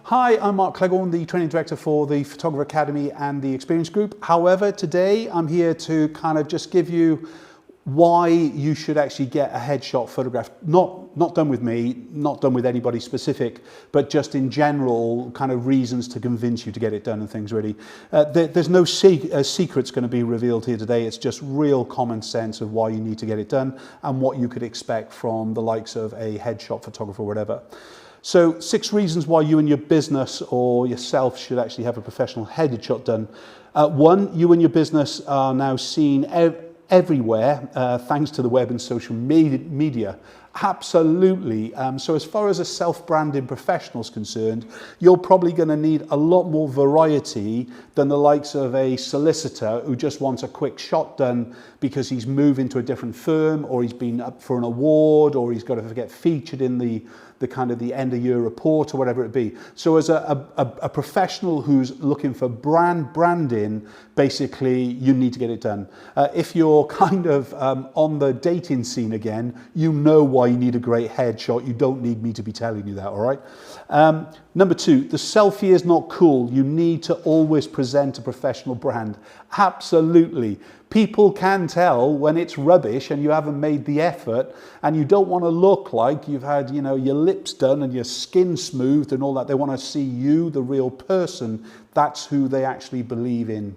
Hi, I'm Mark Cleghorn, the Training Director for the Photographer Academy and the Experience Group. However, today I'm here to kind of just give you why you should actually get a headshot photograph. Not done with me, not done with anybody specific, but just in general kind of reasons to convince you to get it done and things really. There's no secrets going to be revealed here today. It's just real common sense of why you need to get it done and what you could expect from the likes of a headshot photographer or whatever. So 6 reasons why you and your business or yourself should actually have a professional headshot done. 1, you and your business are now seen everywhere thanks to the web and social media. Absolutely. So as far as a self-branding professional is concerned, you're probably going to need a lot more variety than the likes of a solicitor who just wants a quick shot done because he's moving to a different firm, or he's been up for an award, or he's got to get featured in the kind of the end of year report or whatever it be. So as a professional who's looking for branding, basically you need to get it done. If you're kind of on the dating scene again, you know why you need a great headshot. You don't need me to be telling you that, all right? Number 2, the selfie is not cool. You need to always present a professional brand. Absolutely. People can tell when it's rubbish and you haven't made the effort, and you don't want to look like you've had, you know, your lips done and your skin smoothed and all that. They want to see you, the real person. That's who they actually believe in.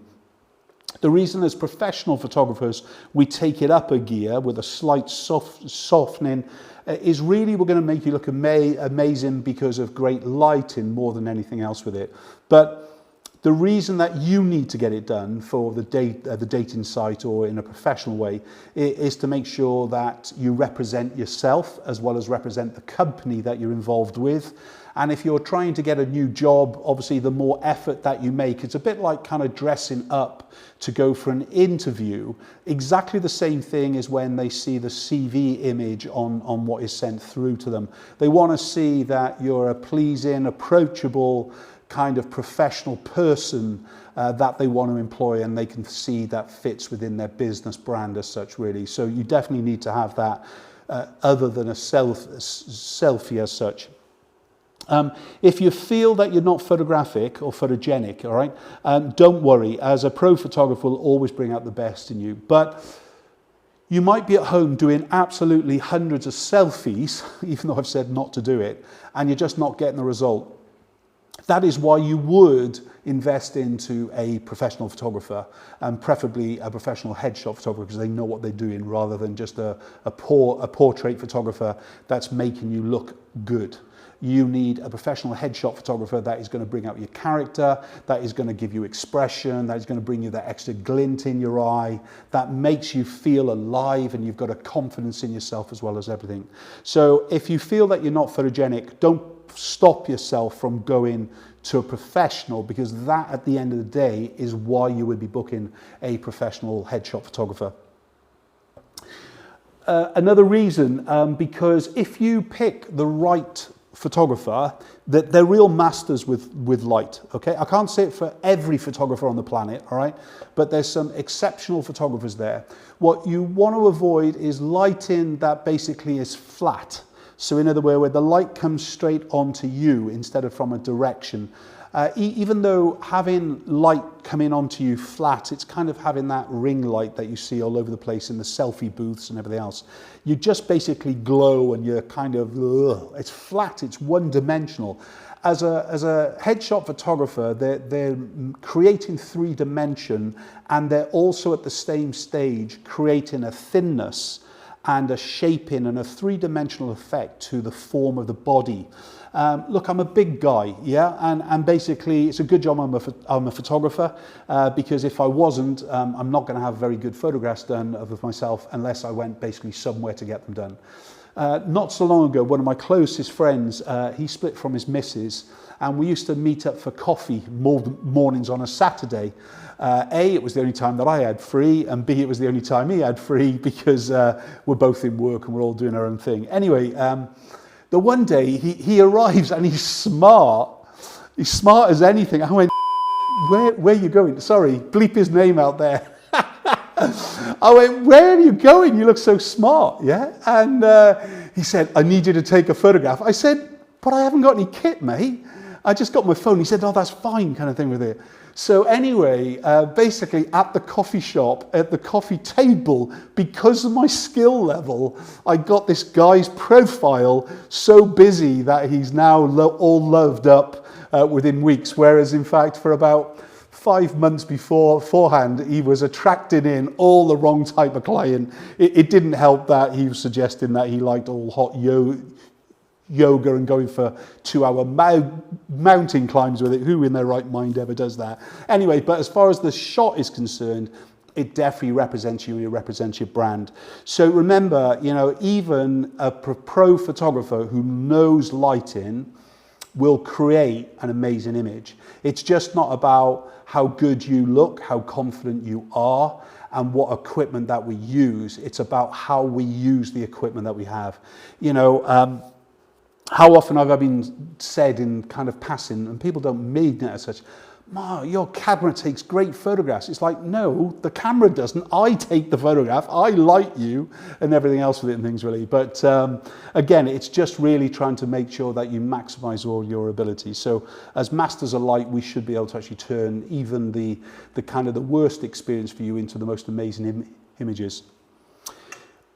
The reason as professional photographers we take it up a gear with a slight softening is really we're going to make you look amazing because of great lighting more than anything else with it. But the reason that you need to get it done for the dating site or in a professional way is to make sure that you represent yourself as well as represent the company that you're involved with. And if you're trying to get a new job, obviously the more effort that you make, it's a bit like kind of dressing up to go for an interview. Exactly the same thing as when they see the CV image on what is sent through to them. They want to see that you're a pleasing, approachable, kind of professional person that they want to employ, and they can see that fits within their business brand as such really. So you definitely need to have that other than a selfie as such. If you feel that you're not photographic or photogenic, all right, don't worry. As a pro photographer will always bring out the best in you. But you might be at home doing absolutely hundreds of selfies, even though I've said not to do it, and you're just not getting the result. That is why you would invest into a professional photographer, and preferably a professional headshot photographer, because they know what they're doing rather than just a portrait photographer that's making you look good. You need a professional headshot photographer that is going to bring out your character, that is going to give you expression, that is going to bring you that extra glint in your eye, that makes you feel alive, and you've got a confidence in yourself as well as everything. So if you feel that you're not photogenic, don't stop yourself from going to a professional, because that at the end of the day is why you would be booking a professional headshot photographer. Another reason, because if you pick the right photographer, that they're real masters with light, okay? I can't say it for every photographer on the planet, all right? But there's some exceptional photographers there. What you want to avoid is lighting that basically is flat. So in other words, where the light comes straight onto you instead of from a direction. Even though having light coming onto you flat, it's kind of having that ring light that you see all over the place in the selfie booths and everything else. You just basically glow and you're kind of, it's flat, it's one-dimensional. As a headshot photographer, they're creating 3-dimension, and they're also at the same stage creating a thinness and a shaping and a 3-dimensional effect to the form of the body. Look, I'm a big guy, yeah, and basically it's a good job I'm a photographer, because if I wasn't, I'm not going to have very good photographs done of myself unless I went basically somewhere to get them done. Not so long ago, one of my closest friends, he split from his missus, and we used to meet up for coffee mornings on a Saturday. A, it was the only time that I had free, and B, it was the only time he had free, because we're both in work and we're all doing our own thing. Anyway, the one day he arrives and he's smart. He's smart as anything. I went, where are you going? Sorry, bleep his name out there. I went, where are you going? You look so smart, yeah? And he said, I need you to take a photograph. I said, but I haven't got any kit, mate. I just got my phone. He said, oh, that's fine, kind of thing with it. So anyway, basically at the coffee shop, at the coffee table, because of my skill level, I got this guy's profile so busy that he's now all loved up within weeks. Whereas in fact, for about 5 months beforehand, he was attracting in all the wrong type of client. It didn't help that he was suggesting that he liked all hot yoga and going for 2-hour mountain climbs with it. Who in their right mind ever does that? Anyway, but as far as the shot is concerned, it definitely represents you and it represents your brand. So remember, you know, even a pro photographer who knows lighting will create an amazing image. It's just not about how good you look, how confident you are, and what equipment that we use. It's about how we use the equipment that we have. You know, how often have I been said in kind of passing, and people don't mean it as such, "Ma, your camera takes great photographs." It's like, no, the camera doesn't. I take the photograph, I light you, and everything else with it and things really. But again, it's just really trying to make sure that you maximize all your abilities. So as masters of light, we should be able to actually turn even the kind of the worst experience for you into the most amazing images.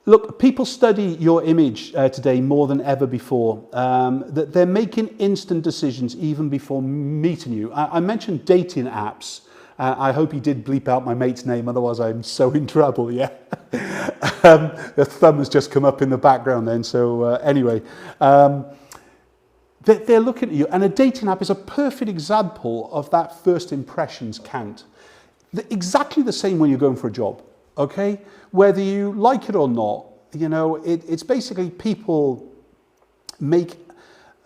Look, people study your image today more than ever before. That they're making instant decisions even before meeting you. I mentioned dating apps. I hope you did bleep out my mate's name, otherwise I'm so in trouble, yeah? The thumb has just come up in the background then, so anyway. They're looking at you, and a dating app is a perfect example of that first impressions count. Exactly the same when you're going for a job. Okay, whether you like it or not, you know, it's basically people make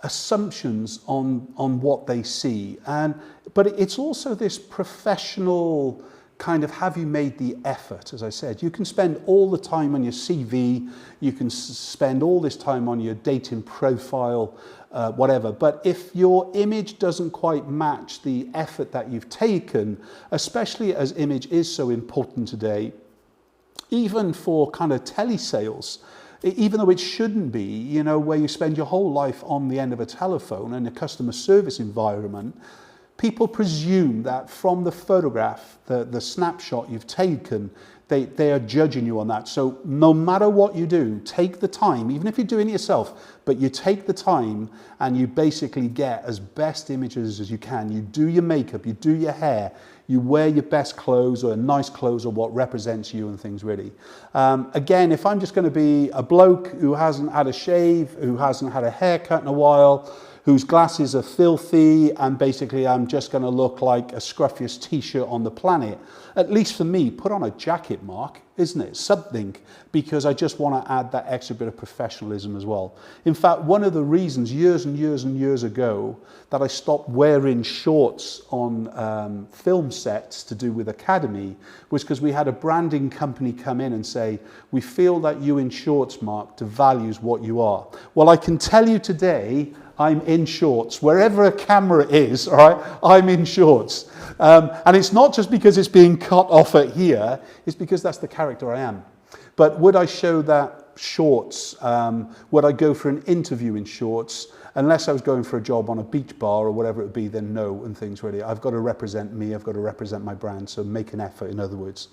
assumptions on what they see, but it's also this professional kind of, have you made the effort? As I said, you can spend all the time on your CV, you can spend all this time on your dating profile, whatever, but if your image doesn't quite match the effort that you've taken, especially as image is so important today, even for kind of telesales, even though it shouldn't be, you know, where you spend your whole life on the end of a telephone in a customer service environment, people presume that from the photograph, the snapshot you've taken, they are judging you on that. So no matter what you do, take the time, even if you're doing it yourself, but you take the time and you basically get as best images as you can. You do your makeup, you do your hair, you wear your best clothes or nice clothes or what represents you and things really. Again, if I'm just going to be a bloke who hasn't had a shave, who hasn't had a haircut in a while, whose glasses are filthy, and basically I'm just going to look like a scruffiest t-shirt on the planet, at least for me, put on a jacket, Mark, isn't it? Something, because I just want to add that extra bit of professionalism as well. In fact, one of the reasons years and years and years ago that I stopped wearing shorts on film sets to do with Academy was because we had a branding company come in and say, we feel that you in shorts, Mark, devalues what you are. Well, I can tell you today, I'm in shorts. Wherever a camera is, all right, I'm in shorts. And it's not just because it's being cut off at here, it's because that's the character I am. But would I show that shorts? Would I go for an interview in shorts? Unless I was going for a job on a beach bar or whatever it would be, then no, and things really. I've got to represent me, I've got to represent my brand, so make an effort, in other words.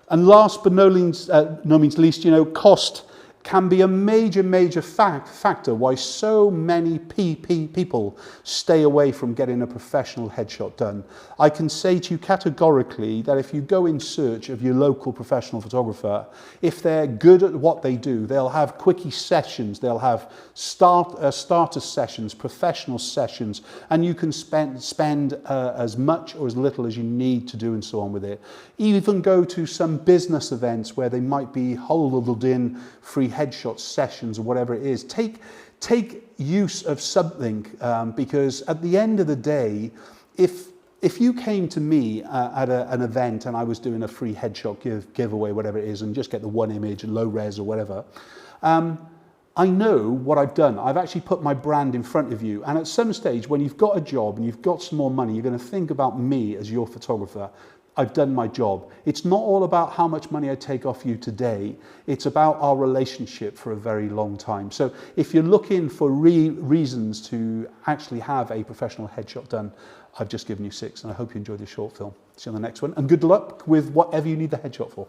And last but no means least, you know, cost can be a major factor why so many people stay away from getting a professional headshot done. I can say to you categorically that if you go in search of your local professional photographer, if they're good at what they do, they'll have quickie sessions, they'll have starter sessions, professional sessions, and you can spend as much or as little as you need to do and so on with it. Even go to some business events where they might be huddled in free headshot sessions or whatever it is. Take use of something, because at the end of the day, if you came to me at an event and I was doing a free headshot giveaway, whatever it is, and just get the one image, low res or whatever, I know what I've done. I've actually put my brand in front of you. And at some stage, when you've got a job and you've got some more money, you're going to think about me as your photographer. I've done my job. It's not all about how much money I take off you today. It's about our relationship for a very long time. So if you're looking for reasons to actually have a professional headshot done, I've just given you 6, and I hope you enjoyed this short film. See you on the next one, and good luck with whatever you need the headshot for.